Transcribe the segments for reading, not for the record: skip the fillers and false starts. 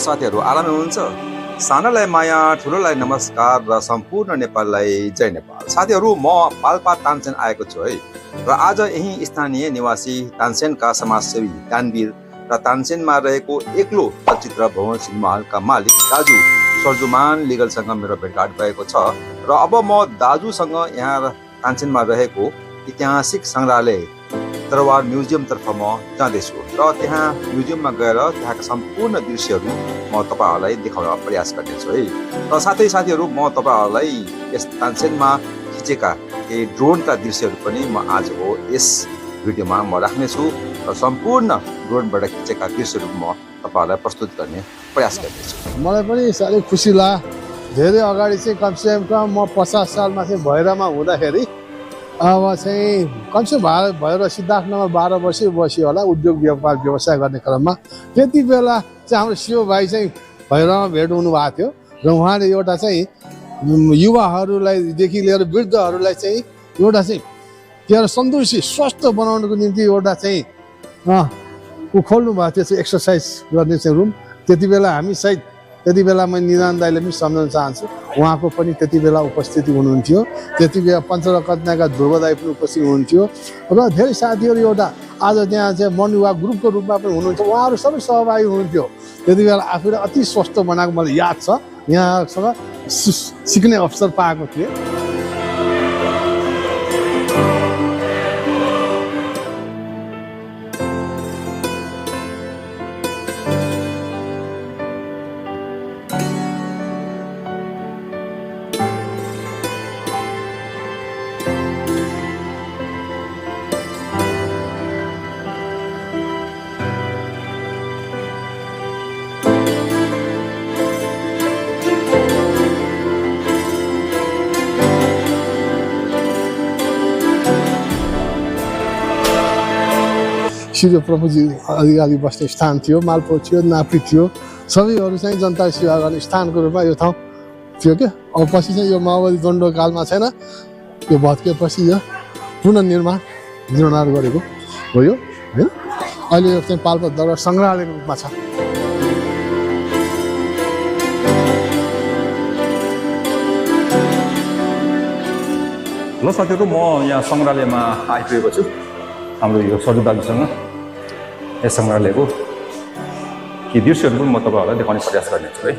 साथीहरु आरामै हुनुहुन्छ? सानालाई माया, ठुलोलाई नमस्कार र सम्पूर्ण नेपाललाई जय नेपाल। साथीहरु, म पाल्पा तानसेन आएको छु है। र आज यही स्थानीय निवासी तानसेनका समाजसेवी दानवीर र तानसेनमा रहेको एक्लो चलचित्र भवन सिनेमा हलका मालिक दाजु सर्जुमान लिगलसँग मेरो भेटघाट भएको छ। र अब म दाजुसँग यहाँ तानसेनमा रहेको ऐतिहासिक संग्रहालय ट्राभल म्युजियम तर्फ म जाँदैछु र त्यहाँ म्युजियममा गएर त्यहाँका सम्पूर्ण दृश्यहरू म तपाईहरुलाई देखाउन प्रयास गर्नेछु है। र साथीहरु, म तपाईहरुलाई यस तानसेनमा खिचेका केही ड्रोनका दृश्यहरू पनि म आजको यस भिडियोमा म राख्नेछु र सम्पूर्ण ड्रोनबाट खिचेका दृश्यहरू म तपाईहरुलाई प्रस्तुत गर्ने प्रयास गर्नेछु। मलाई पनि साह्रै खुसी लाग्यो। धेरै अगाडि चाहिँ कमसेकम म 50 सालमा चाहिँ भैरवमा हुँदाखेरि अब चाहिँ कमसे भएर सिद्धार्थनगर 12 वर्ष बस्यो होला उद्योग व्यापार व्यवसाय गर्ने क्रममा। त्यति बेला चाहिँ हाम्रो शिव भाइ चाहिँ भैरवमा भेट हुनु भएको थियो र उहाँले एउटा चाहिँ युवाहरूलाई देखि लिएर वृद्धहरूलाई चाहिँ एउटा चाहिँ त्यहाँ सन्तुष्टि स्वस्थ बनाउनको निम्ति एउटा चाहिँ खोल्नु भएको थियो एक्सर्साइज गर्ने चाहिँ रुम। त्यति बेला हामी सायद त्यति बेला म निदान दाइले पनि सम्झाउन चाहन्छु, उहाँको पनि त्यति बेला उपस्थिति हुनुहुन्थ्यो। त्यति बेला पञ्चरकन्याका ध्रुव दाइ पनि उपस्थित हुनुहुन्थ्यो र धेरै साथीहरू एउटा आज त्यहाँ चाहिँ मनुवा ग्रुपको रूपमा पनि हुनुहुन्थ्यो। उहाँहरू सबै सहभागी हुनुहुन्थ्यो। त्यति बेला आफूले अति स्वस्थ बनाएको मलाई याद छ। यहाँसँग सिक्ने अवसर पाएको थिएँ। शिव प्रभुजी अधिकारी बस्ने स्थान थियो, मालपो थियो, नापी थियो, सबैहरू चाहिँ जनता सेवा गर्ने स्थानको रूपमा यो ठाउँ थियो क्या। अब पछि चाहिँ यो माओवादी दण्डकालमा छैन, यो भत्किएपछि यो पुनर्निर्माण गरेको हो यो होइन। अहिले यो चाहिँ पाल्पा दरबार सङ्ग्रहालयको रूपमा छ। ल साथीहरु, म यहाँ सङ्ग्रहालयमा आइपुगेको छु। हाम्रो यो सर्जु दाजुसँग यस सङ्ग्रहालयको केही दृश्यहरू पनि म तपाईहरुलाई देखाउने प्रयास गर्नेछु है।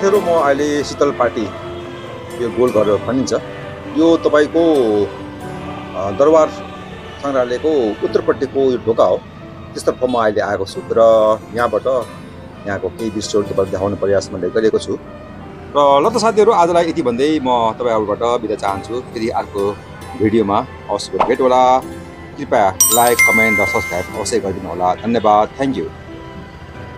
साथीहरू म अहिले शीतल पार्टी यो गोल गरेर भनिन्छ यो तपाईँको दरबार सङ्ग्रहालयको उत्तरपट्टिको यो ढोका हो त्यसतर्फ म अहिले आएको छु र यहाँबाट यहाँको केही दृश्यहरू तपाईँलाई देखाउने प्रयास मैले गरेको छु र ल त साथीहरू आजलाई यति भन्दै म तपाईँहरूबाट बिदा चाहन्छु फेरि अर्को भिडियोमा अवश्य भेट होला कृपया लाइक कमेन्ट र सब्सक्राइब अवश्य गरिदिनु होला धन्यवाद थ्याङ्क यू